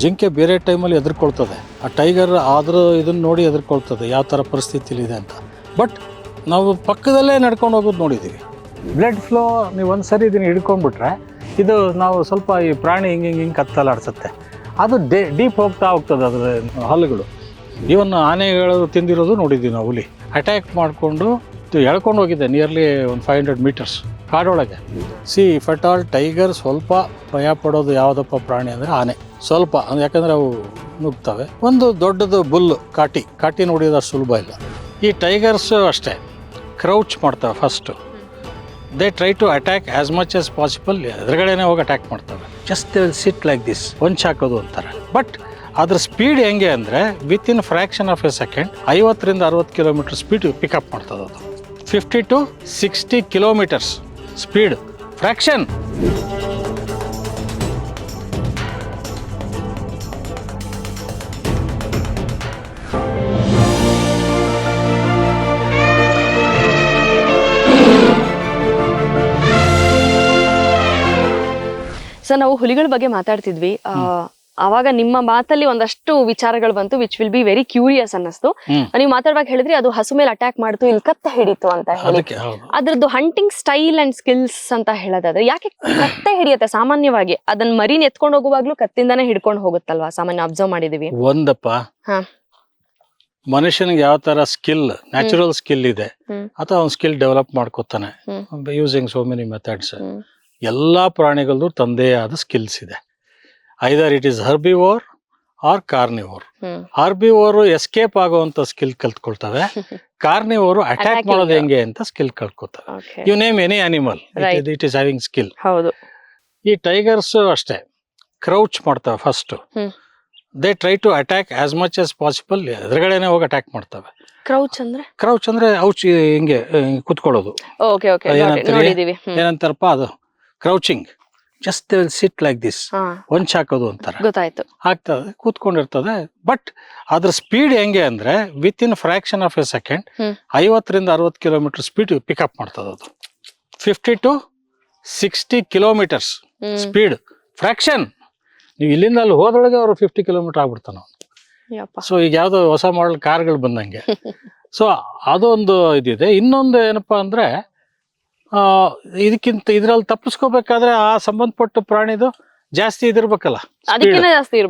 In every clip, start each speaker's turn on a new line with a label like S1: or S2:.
S1: ಜಿಂಕೆ ಬೇರೆ ಟೈಮಲ್ಲಿ ಎದುರ್ಕೊಳ್ತದೆ, ಆ ಟೈಗರ್ ಆದರೂ ಇದನ್ನು ನೋಡಿ ಎದುರ್ಕೊಳ್ತದೆ ಯಾವ ಥರ ಪರಿಸ್ಥಿತಿಲಿದೆ ಅಂತ. ಬಟ್ ನಾವು ಪಕ್ಕದಲ್ಲೇ ನಡ್ಕೊಂಡು ಹೋಗೋದು ನೋಡಿದ್ದೀವಿ. ಬ್ಲಡ್ ಫ್ಲೋ ನೀವು ಒಂದು ಸರಿ ಇದನ್ನು ಹಿಡ್ಕೊಂಡ್ಬಿಟ್ರೆ ಇದು ನಾವು ಸ್ವಲ್ಪ ಈ ಪ್ರಾಣಿ ಹಿಂಗೆ ಕತ್ತಲಾಡ್ಸುತ್ತೆ, ಅದು ಡೀಪ್ ಹೋಗ್ತದೆ ಅದರ ಹಲ್ಲುಗಳು. ಇವನ್ ಆನೆಗಳು ತಿಂದಿರೋದು ನೋಡಿದ್ದೀವಿ ನಾವು. ಹುಲಿ ಅಟ್ಯಾಕ್ ಮಾಡಿಕೊಂಡು ಎಳ್ಕೊಂಡು ಹೋಗಿದೆ ನಿಯರ್ಲಿ ಒಂದು 500 ಮೀಟರ್ಸ್ ಕಾಡೊಳಗೆ. ಇಫ್ ಅಟ್ ಆಲ್ ಟೈಗರ್ ಸ್ವಲ್ಪ ಭಯ ಪಡೋದು ಯಾವುದಪ್ಪ ಪ್ರಾಣಿ ಅಂದರೆ ಆನೆ ಸ್ವಲ್ಪ, ಯಾಕಂದರೆ ಅವು ನುಗ್ತವೆ. ಒಂದು ದೊಡ್ಡದು ಬುಲ್ ಕಾಟಿ ನೋಡಿಯೋದು ಅಷ್ಟು ಸುಲಭ ಇಲ್ಲ. ಈ ಟೈಗರ್ಸು ಅಷ್ಟೇ ಕ್ರೌಚ್ ಮಾಡ್ತವೆ first. They try to attack as much as possible, ಎದುರುಗಡೆನೇ ಹೋಗಿ ಅಟ್ಯಾಕ್ ಮಾಡ್ತವೆ. Just they will sit like this, ಹೊಂಚ್ ಹಾಕೋದು ಅಂತಾರೆ. ಬಟ್ ಅದ್ರ ಸ್ಪೀಡ್ ಹೆಂಗೆ ಅಂದರೆ within fraction of a second 50ರಿಂದ 60 ಕಿಲೋಮೀಟರ್ ಸ್ಪೀಡ್ ಪಿಕಪ್ ಮಾಡ್ತದೆ ಅದು. 50 to 60 kilometres speed fraction.
S2: Sir, ನಾವು ಹುಲಿಗಳ ಬಗ್ಗೆ ಮಾತಾಡ್ತಿದ್ವಿ. ಆವಾಗ ನಿಮ್ಮ ಮಾತಲ್ಲಿ ಒಂದಷ್ಟು ವಿಚಾರಗಳು ಬಂತು which will be very curious ಅನ್ನಿಸ್ತು. ನೀವು ಮಾತಾಡುವಾಗ ಹೇಳಿದ್ರಿ ಅದು ಹಸು ಮೇಲೆ ಅಟ್ಯಾಕ್ ಮಾಡ್ತು, ಇಲ್ಲಿ ಕತ್ತೆ ಹಿಡಿತು ಅಂತ ಹೇಳಿ. ಅದ್ರದ್ದು ಹಂಟಿಂಗ್ ಸ್ಟೈಲ್ ಅಂಡ್ ಸ್ಕಿಲ್ಸ್ ಅಂತ ಹೇಳೋದಾದ್ರೆ ಯಾಕೆ ಕತ್ತೆ ಹಿಡಿಯುತ್ತೆ? ಸಾಮಾನ್ಯವಾಗಿ ಅದನ್ನ ಮರಿನ್ ಎತ್ಕೊಂಡು ಹೋಗುವಾಗ್ಲೂ ಕತ್ತಿಂದಾನೇ ಹಿಡ್ಕೊಂಡು ಹೋಗುತ್ತಲ್ವಾ, ಸಾಮಾನ್ಯ ಅಬ್ಸರ್ವ್ ಮಾಡಿದೀವಿ.
S1: ಒಂದಪ್ಪ, ಮನುಷ್ಯನಿಗೆ ಯಾವ ತರ ಸ್ಕಿಲ್, ನ್ಯಾಚುರಲ್ ಸ್ಕಿಲ್ ಇದೆ ಅಥವಾ ಅವ್ನ ಸ್ಕಿಲ್ ಡೆವಲಪ್ ಮಾಡ್ಕೋತಾನೆ ಯೂಸಿಂಗ್ ಸೋ ಮೆನಿ ಮೆಥಡ್ಸ್. ಎಲ್ಲಾ ಪ್ರಾಣಿಗಳದ್ದು ತಂದೇ ಆದ ಸ್ಕಿಲ್ಸ್ ಇದೆ. Either it is herbivore or carnivore. Herbivore escape ಆಗುವಂತ ಸ್ಕಿಲ್ ಕಲ್ತ್ಕೊಳ್ತವೆ, ಕಾರ್ನಿವೋರು ಅಟ್ಯಾಕ್ ಮಾಡೋದು ಹೆಂಗೆ ಅಂತ ಸ್ಕಿಲ್ ಕಲ್ತ್ಕೊಳ್ತವೆ. You name any animal, it is having skill. ಈ ಟೈಗರ್ಸ್ ಅಷ್ಟೇ ಕ್ರೌಚ್ ಮಾಡ್ತವೆ first. They try to attack as much as possible, ಎದುರುಗಡೆನೆ ಹೋಗಿ ಅಟ್ಯಾಕ್ ಮಾಡ್ತವೆ. ಕ್ರೌಚ್ ಅಂದ್ರೆ ಔಚ್ ಹಿಂಗೆ ಕುತ್ಕೊಳ್ಳೋದು. ಏನಂತಾರಪ್ಪ ಅದು crouching. Just they will sit like this, ಹೊಂಚ್ ಹಾಕೋದು ಅಂತಾರೆ. ಆಗ್ತದೆ, ಕೂತ್ಕೊಂಡಿರ್ತದೆ. ಬಟ್ ಅದ್ರ ಸ್ಪೀಡ್ ಹೆಂಗೆ ಅಂದ್ರೆ within fraction of a second 50ರಿಂದ 60 ಕಿಲೋಮೀಟರ್ ಸ್ಪೀಡ್ ಪಿಕಪ್ ಮಾಡ್ತದೆ ಅದು. 50 to 60 ಕಿಲೋಮೀಟರ್ಸ್ ಸ್ಪೀಡ್ ಫ್ರ್ಯಾಕ್ಷನ್. ನೀವು ಇಲ್ಲಿಂದ ಅಲ್ಲಿ ಹೋದ್ರೊಳಗೆ ಅವರು 50 ಕಿಲೋಮೀಟರ್ ಆಗ್ಬಿಡ್ತಾನ. ಸೊ ಈಗ ಯಾವ್ದೋ ಹೊಸ ಮಾಡಲ್ ಕಾರ್ಗಳು ಬಂದಂಗೆ. ಸೊ ಅದೊಂದು ಇದಿದೆ. ಇನ್ನೊಂದು ಏನಪ್ಪಾ ಅಂದ್ರೆ ಇದಕ್ಕಿಂತ ಇದ್ರಲ್ಲಿ ತಪ್ಪಿಸ್ಕೋಬೇಕಾದ್ರೆ ಆ ಸಂಬಂಧಪಟ್ಟ ಪ್ರಾಣಿದು ಜಾಸ್ತಿ ಇದಿರ್ಬೇಕಲ್ಲ,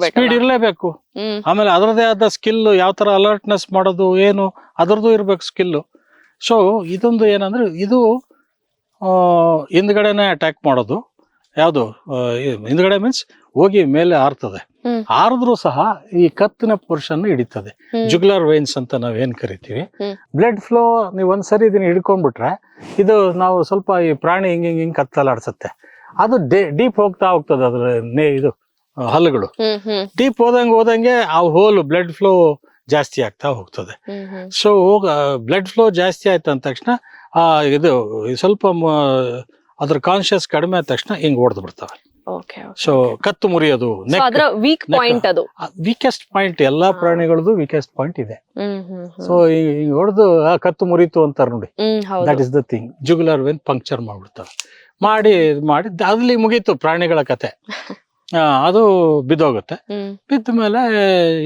S1: ಸ್ಪೀಡ್ ಇರ್ಲೇಬೇಕು. ಆಮೇಲೆ ಅದರದೇ ಆದ ಸ್ಕಿಲ್, ಯಾವ ತರ ಅಲರ್ಟ್ನೆಸ್ ಮಾಡೋದು ಏನು ಅದರದ್ದು ಇರ್ಬೇಕು ಸ್ಕಿಲ್. ಸೊ ಇದೊಂದು ಏನಂದ್ರೆ ಇದು ಹಿಂದ್ಗಡೆನೆ ಅಟ್ಯಾಕ್ ಮಾಡೋದು. ಯಾವುದು ಹಿಂದ್ಗಡೆ ಮೀನ್ಸ್ ಹೋಗಿ ಮೇಲೆ ಹಾರ್ತದೆ. ಹಾರಿದ್ರು ಸಹ ಈ ಕತ್ತಿನ ಪೋರ್ಷನ್ ಹಿಡಿತದೆ, ಜುಗ್ಯುಲರ್ ವೈನ್ಸ್ ಅಂತ ನಾವ್ ಏನ್ ಕರಿತೀವಿ. ಬ್ಲಡ್ ಫ್ಲೋ ನೀವು ಒಂದ್ಸರಿ ಇದನ್ನ ಹಿಡ್ಕೊಂಡ್ಬಿಟ್ರೆ ಇದು ನಾವು ಸ್ವಲ್ಪ ಈ ಪ್ರಾಣಿ ಹಿಂಗ್ ಕತ್ತಲಾಡ್ಸುತ್ತೆ, ಅದು ಡೀಪ್ ಹೋಗ್ತದೆ ಅದ್ರ ಇದು ಹಲ್ಲುಗಳು. ಡೀಪ್ ಹೋದಂಗೆ ಆ ಹೋಲ್ ಬ್ಲಡ್ ಫ್ಲೋ ಜಾಸ್ತಿ ಆಗ್ತಾ ಹೋಗ್ತದೆ. ಸೊ ಬ್ಲಡ್ ಫ್ಲೋ ಜಾಸ್ತಿ ಆಯ್ತು ಅಂದ ತಕ್ಷಣ ಇದು ಸ್ವಲ್ಪ ಅದ್ರ ಕಾನ್ಶಿಯಸ್ ಕಡಿಮೆ ಆದ ತಕ್ಷಣ ಹಿಂಗ್ ಹೊಡೆದು ಬಿಡ್ತವೆ. ಸೊ ಕತ್ತು ಮುರಿಯೋದು ವೀಕೆಸ್ಟ್ ಪಾಯಿಂಟ್, ಎಲ್ಲಾ ಪ್ರಾಣಿಗಳದ್ದು ವೀಕೆಸ್ಟ್ ಪಾಯಿಂಟ್ ಇದೆ. ಸೊ ಹಿಂಗ್ ಹೊಡೆದು ಕತ್ತು ಮುರಿತು ಅಂತಾರ ನೋಡಿ, that is the thing. Jugular vein puncture ಮಾಡ್ಬಿಡ್ತಾರೆ. ಮಾಡಿ ಅಲ್ಲಿ ಮುಗೀತು ಪ್ರಾಣಿಗಳ ಕತೆ. ಅದು ಬಿದ್ದೋಗುತ್ತೆ. ಬಿದ್ದ ಮೇಲೆ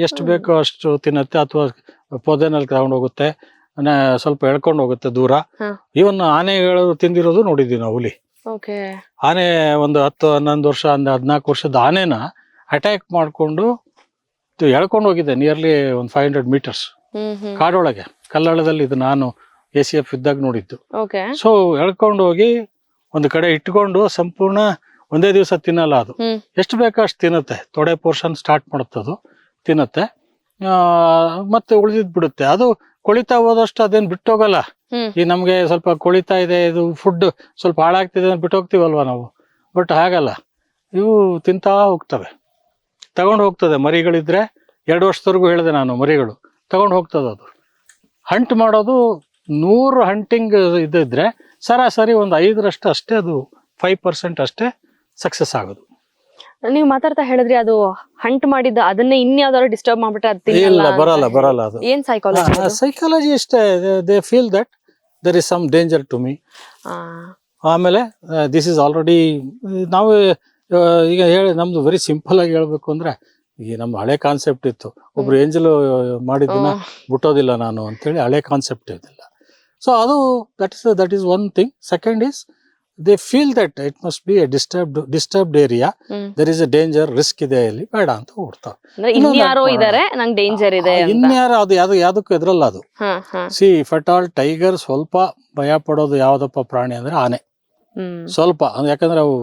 S1: ಎಷ್ಟು ಬೇಕೋ ಅಷ್ಟು ತಿನ್ನತ್ತೆ, ಅಥವಾ ಪೊದೆನಲ್ಲಿ ತಗೊಂಡು ಹೋಗುತ್ತೆ, ಸ್ವಲ್ಪ ಎಳ್ಕೊಂಡು ಹೋಗುತ್ತೆ ದೂರ. ಇವನ್ ಆನೆಗಳು ತಿಂದಿರೋದು ನೋಡಿದ್ವಿ ನಾವು. ಹುಲಿ ಆನೆ ಒಂದು 10-11 ವರ್ಷ 14 ವರ್ಷದ ಆನೆನ ಅಟ್ಯಾಕ್ ಮಾಡ್ಕೊಂಡು ಎಳ್ಕೊಂಡು ಹೋಗಿದೆ ನಿಯರ್ಲಿ ಒಂದು 500 ಮೀಟರ್ಸ್ ಕಾಡೊಳಗೆ. ಕಲ್ಲಳದಲ್ಲಿ ಇದು ನಾನು ACF ಇದ್ದಾಗ ನೋಡಿದ್ದು. ಸೊ ಎಳ್ಕೊಂಡು ಹೋಗಿ ಒಂದು ಕಡೆ ಇಟ್ಕೊಂಡು ಸಂಪೂರ್ಣ ಒಂದೇ ದಿವಸ ತಿನ್ನಲ್ಲ ಅದು, ಎಷ್ಟು ಬೇಕೋ ಅಷ್ಟು ತಿನ್ನುತ್ತೆ. ತೊಡೆ ಪೋರ್ಷನ್ ಸ್ಟಾರ್ಟ್ ಮಾಡುತ್ತದು, ತಿನ್ನುತ್ತೆ, ಮತ್ತೆ ಉಳಿದಿದ್ ಬಿಡುತ್ತೆ. ಅದು ಕೊಳಿತಾ ಹೋದಷ್ಟು ಅದೇನ್ ಬಿಟ್ಟೋಗಲ್ಲ. ಈ ನಮ್ಗೆ ಸ್ವಲ್ಪ ಕೊಳಿತಾ ಇದೆ, ಇದು ಫುಡ್ ಸ್ವಲ್ಪ ಹಾಳಾಗ್ತಿದೆ ಅಂತ ಬಿಟ್ಟು ಹೋಗ್ತೀವಲ್ವಾ ನಾವು. ಬಟ್ ಹಾಗಲ್ಲ, ಇವು ತಿಂತಾ ಹೋಗ್ತವೆ, ತಗೊಂಡು ಹೋಗ್ತದೆ. ಮರಿಗಳಿದ್ರೆ 2 ವರ್ಷದವರೆಗೂ ಹೇಳಿದೆ ನಾನು, ಮರಿಗಳು ತಗೊಂಡು ಹೋಗ್ತದೆ. ಅದು ಹಂಟ್ ಮಾಡೋದು 100 ಹಂಟಿಂಗ್ ಇದ್ರೆ ಸರಾಸರಿ ಒಂದು 5ರಷ್ಟು ಅಷ್ಟೇ, ಅದು 5% ಅಷ್ಟೇ ಸಕ್ಸಸ್ ಆಗೋದು.
S2: ನೀವು ಮಾತಾಡ್ತಾ ಹೇಳಿದ್ರಿ ಅದು ಹಂಟ್ ಮಾಡಿದ್ದ ಅದನ್ನೇ ಇನ್ಯಾವ್ದಾದ್ರು ಡಿಸ್ಟರ್ಬ್ ಮಾಡ್ಬಿಟ್ರೆ
S1: ಬರಲ್ಲ ಅದು.
S2: ಏನ್
S1: ಸೈಕಾಲಜಿ ಇಷ್ಟೇ. They feel that there is some danger to me. ಆಮೇಲೆ ದಿಸ್ ಇಸ್ ಆಲ್ರೆಡಿ ನಾವು ಈಗ ನಮ್ದು ವೆರಿ ಸಿಂಪಲ್ ಆಗಿ ಹೇಳ್ಬೇಕು ಅಂದ್ರೆ ಈ ನಮ್ಮ ಹಳೆ ಕಾನ್ಸೆಪ್ಟ್ ಇತ್ತು, ಒಬ್ರು ಏಂಜಲ್ ಮಾಡಿದ್ದನ್ನ ಬಿಟ್ಟೋದಿಲ್ಲ ನಾನು ಅಂತೇಳಿ ಹಳೆ ಕಾನ್ಸೆಪ್ಟ್ ಇದಿಲ್ಲ. ಸೊ ಅದು that is one thing. Second is they feel that it must be a disturbed area, there is a danger, risk ಇದೆ ಇಲ್ಲಿ, ಬೇಡ ಅಂತ ಓಡ್ತಾವೆ. ಇನ್ಯಾರು ಅದು ಯಾವ್ದಕ್ಕೂ ಎದ್ರಲ್ಲ ಅದು. C if at all tiger ಸ್ವಲ್ಪ ಭಯ ಪಡೋದು ಯಾವ್ದಪ್ಪ ಪ್ರಾಣಿ ಅಂದ್ರೆ ಆನೆ, ಸ್ವಲ್ಪ, ಯಾಕಂದ್ರೆ ಅವು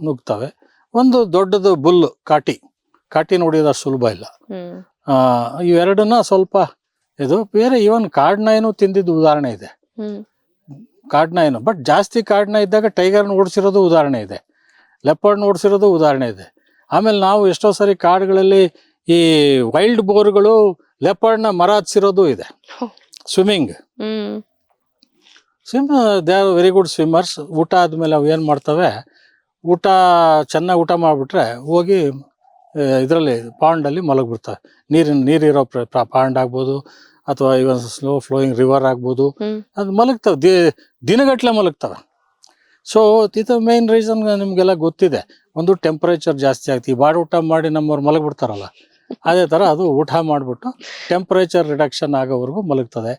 S1: ನುಗ್ತವೆ. ಒಂದು ದೊಡ್ಡದು ಬುಲ್, ಕಾಟಿ ನೋಡಿದ ಸುಲಭ ಇಲ್ಲ. ಇವೆರಡನ್ನ ಸ್ವಲ್ಪ ಇದು ಬೇರೆ. ಇವನ್ ಕಾಡ್ನಾಯಿನೂ ತಿಂದಿದ್ದು ಉದಾಹರಣೆ ಇದೆ, ಕಾಡ್ನಾಯಿನು. ಬಟ್ ಜಾಸ್ತಿ ಕಾಡ್ನಾಯಿ ಇದ್ದಾಗ ಟೈಗರ್ನ ಓಡಿಸಿರೋದು ಉದಾಹರಣೆ ಇದೆ, ಲೆಪರ್ಡ್ನ ಓಡಿಸಿರೋದು ಉದಾಹರಣೆ ಇದೆ. ಆಮೇಲೆ ನಾವು ಎಷ್ಟೋ ಸರಿ ಕಾಡುಗಳಲ್ಲಿ ಈ ವೈಲ್ಡ್ ಬೋರ್ಗಳು ಲೆಪರ್ಡ್ನ ಮರ ಹಚ್ಚಿರೋದು ಇದೆ. Swimming, they are very good swimmers. ಊಟ ಆದ್ಮೇಲೆ ಅವು ಏನ್ ಮಾಡ್ತವೆ, ಚೆನ್ನಾಗಿ ಊಟ ಮಾಡ್ಬಿಟ್ರೆ ಹೋಗಿ ಇದರಲ್ಲಿ ಪಾಂಡಲ್ಲಿ ಮಲಗ್ಬಿಡ್ತವೆ. ನೀರಿರೋ ಪಾಂಡ್ ಆಗ್ಬೋದು, ಅಥವಾ ಇವನ್ ಸ್ಲೋ ಫ್ಲೋಯಿಂಗ್ ರಿವರ್ ಆಗ್ಬೋದು, ಅದು ಮಲಗ್ತವೆ, ದಿನಗಟ್ಲೆ ಮಲಗ್ತವೆ. ಸೊ ಇದು ಮೇನ್ ರೀಸನ್ ನಿಮ್ಗೆಲ್ಲ ಗೊತ್ತಿದೆ. ಒಂದು ಟೆಂಪರೇಚರ್ ಜಾಸ್ತಿ ಆಗ್ತಿ, ಬಾಡಿ ಊಟ ಮಾಡಿ ನಮ್ಮವ್ರು ಮಲಗ್ಬಿಡ್ತಾರಲ್ಲ, ಅದೇ ಥರ ಅದು ಊಟ ಮಾಡಿಬಿಟ್ಟು ಟೆಂಪರೇಚರ್ ರಿಡಕ್ಷನ್ ಆಗೋವರೆಗೂ ಮಲಗ್ತದೆ.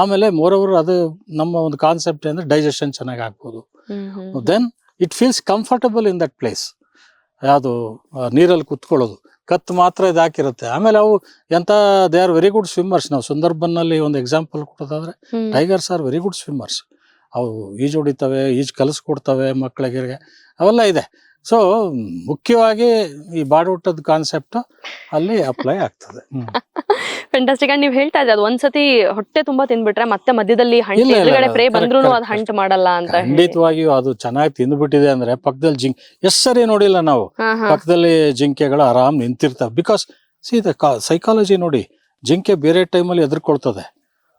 S1: ಆಮೇಲೆ ಮೋರೋವರ್ ಅದು ನಮ್ಮ ಒಂದು ಕಾನ್ಸೆಪ್ಟ್ ಅಂದರೆ ಡೈಜೆಷನ್ ಚೆನ್ನಾಗಿ ಆಗ್ಬೋದು. Then it feels comfortable in that place. ಯಾವುದು ನೀರಲ್ಲಿ ಕುತ್ಕೊಳ್ಳೋದು, ಕತ್ತು ಮಾತ್ರ ಇದು ಹಾಕಿರುತ್ತೆ. ಆಮೇಲೆ ಅವು they are very good swimmers. ನಾವು ಸುಂದರ್ಬನ್ನಲ್ಲಿ ಒಂದು ಎಕ್ಸಾಂಪಲ್ ಕೊಡೋದಾದ್ರೆ, tigers are very good swimmers. ಅವು ಈಜು ಹೊಡಿತವೆ, ಕಲಿಸ್ಕೊಡ್ತವೆ ಮಕ್ಕಳಿಗೆ, ಅವೆಲ್ಲ ಇದೆ. ಸೊ ಮುಖ್ಯವಾಗಿ ಈ ಬಾಡೂಟದ ಕಾನ್ಸೆಪ್ಟ್ ಅಲ್ಲಿ ಅಪ್ಲೈ ಆಗ್ತದೆ.
S2: ಫ್ಯಾಂಟಾಸ್ಟಿಕ್. ಅಂಡ್ ನೀವು ಹೇಳ್ತಾ ಇದ್ದೆ, ಅದು ಒಂದ್ಸತಿ ಹೊಟ್ಟೆ ತುಂಬಾ ತಿಂದ್ಬಿಟ್ರೆ ಮತ್ತೆ ಮಧ್ಯದಲ್ಲಿ ಪ್ರೇ ಬಂದ್ರು ಅದು ಹಂಟ್ ಮಾಡಲ್ಲ ಅಂತ.
S1: ಖಂಡಿತವಾಗಿಯೂ ಅದು ಚೆನ್ನಾಗಿ ತಿಂದ್ಬಿಟ್ಟಿದೆ ಅಂದ್ರೆ ಪಕ್ಕದಲ್ಲಿ ಎಷ್ಟ್ ಸರಿ ನೋಡಿಲ್ಲ ನಾವು, ಪಕ್ಕದಲ್ಲಿ ಜಿಂಕೆಗಳು ಆರಾಮ್ ನಿಂತಿರ್ತವೆ. ಬಿಕಾಸ್ ಸಿ ದ ಸೈಕಾಲಜಿ ನೋಡಿ, ಜಿಂಕೆ ಬೇರೆ ಟೈಮಲ್ಲಿ ಎದುರ್ಕೊಳ್ತದೆ,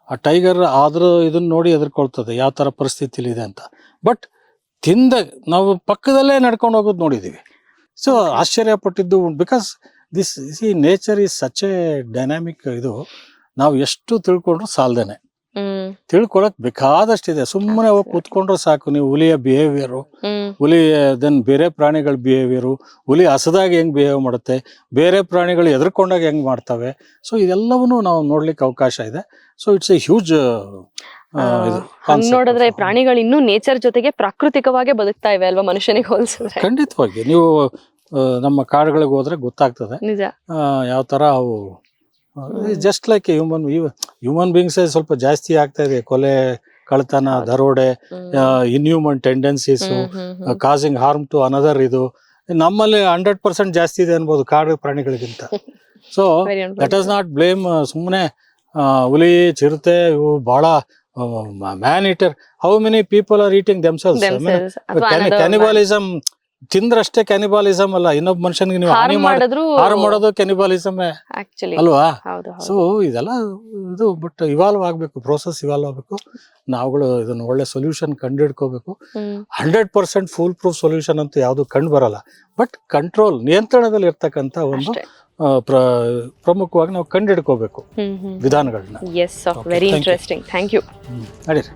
S1: ಆ ಟೈಗರ್ ಆದ್ರೂ ಇದನ್ನ ನೋಡಿ ಎದುರ್ಕೊಳ್ತದೆ ಯಾವ ತರ ಪರಿಸ್ಥಿತಿಲಿ ಇದೆ ಅಂತ. ಬಟ್ ನಾವು ಪಕ್ಕದಲ್ಲೇ ನಡ್ಕೊಂಡು ಹೋಗೋದು ನೋಡಿದೀವಿ. ಸೊ ಆಶ್ಚರ್ಯಪಟ್ಟಿದ್ದು, because this nature is such a dynamic. ಇದು ನಾವು ಎಷ್ಟು ತಿಳ್ಕೊಂಡ್ರು ಸಾಲ್ದೇನೆ, ತಿಳ್ಕೊಳಕ್ ಬೇಕಾದಷ್ಟಿದೆ. ಸುಮ್ಮನೆ ಹೋಗಿ ಕೂತ್ಕೊಂಡ್ರೆ ಸಾಕು. ನೀವು ಹುಲಿಯ ಬಿಹೇವಿಯರು, ದೆನ್ ಬೇರೆ ಪ್ರಾಣಿಗಳ ಬಿಹೇವಿಯರು, ಹುಲಿ ಹಸದಾಗ ಹೆಂಗ್ ಬಿಹೇವ್ ಮಾಡುತ್ತೆ, ಬೇರೆ ಪ್ರಾಣಿಗಳು ಎದುರ್ಕೊಂಡಾಗ ಹೆಂಗ್ ಮಾಡ್ತವೆ. ಸೊ ಇದೆಲ್ಲವನ್ನೂ ನಾವು ನೋಡ್ಲಿಕ್ಕೆ ಅವಕಾಶ ಇದೆ. So it's A huge.
S2: ನೋಡಿದ್ರೆ ಪ್ರಾಣಿಗಳು ಇನ್ನೂ ನೇಚರ್ ಜೊತೆಗೆ ಪ್ರಾಕೃತಿಕವಾಗಿ ಬದುಕ್ತಾ ಇವೆ ಅಲ್ವಾ, ಮನುಷ್ಯನಿಗೆ ಹೋಲಿಸಿದ್ರೆ.
S1: ಖಂಡಿತವಾಗಿ ನೀವು ನಮ್ಮ ಕಾಡುಗಳಿಗೆ ಹೋದ್ರೆ ಗೊತ್ತಾಗ್ತದೆ ಯಾವ ತರ ಅವು. ಜಸ್ಟ್ ಲೈಕ್ ಹ್ಯೂಮನ್ ಬೀಯಿಂಗ್ಸ್ ಸ್ವಲ್ಪ ಜಾಸ್ತಿ ಆಗ್ತಾ ಇದೆ. ಕೊಲೆ, ಕಳ್ತನ, ದರೋಡೆ, inhuman tendencies, causing harm to another. ಇದು ನಮ್ಮಲ್ಲಿ 100% ಜಾಸ್ತಿ ಇದೆ ಅನ್ಬೋದು ಕಾಡು ಪ್ರಾಣಿಗಳಿಗಿಂತ. So let us not blame. ಸುಮ್ಮನೆ ಹುಲಿ, ಚಿರತೆ ಇವು ಬಹಳ man eater. How many people are eating themselves. Cannibalism ತಿಂದ್ರಷ್ಟೇ ಕ್ಯಾನಿಬಾಲಿಸಮ್ ಅಲ್ಲ, ಇನ್ನೊಬ್ಬ ಮನುಷ್ಯನಿಗೆ ನೀವು ಹಾನಿ ಮಾಡೋದು ಕ್ಯಾನಿಬಾಲಿಸಮ್ ಅಲ್ವಾ. ಸೊ ಇದೆಲ್ಲ ಇದು. ಬಟ್ ಇವಾಲ್ವ್ ಆಗ್ಬೇಕು, ಪ್ರೋಸೆಸ್ ಇವಾಲ್ವ್ ಆಗ್ಬೇಕು. ನಾವುಗಳು ಇದನ್ನ ಒಳ್ಳೆ ಸೊಲ್ಯೂಷನ್ ಕಂಡು ಹಿಡ್ಕೋಬೇಕು. 100% ಫುಲ್ ಪ್ರೂಫ್ ಸೊಲ್ಯೂಷನ್ ಅಂತೂ ಯಾವ್ದು ಕಂಡು ಬರಲ್ಲ. ಬಟ್ ಕಂಟ್ರೋಲ್, ನಿಯಂತ್ರಣದಲ್ಲಿ ಇರ್ತಕ್ಕಂಥ ಒಂದು ಪ್ರಮುಖವಾಗಿ ನಾವು ಕಂಡು ಹಿಡ್ಕೋಬೇಕು ವಿಧಾನಗಳನ್ನ.
S2: Very interesting. Thank you.
S1: ನಡೀರಿ.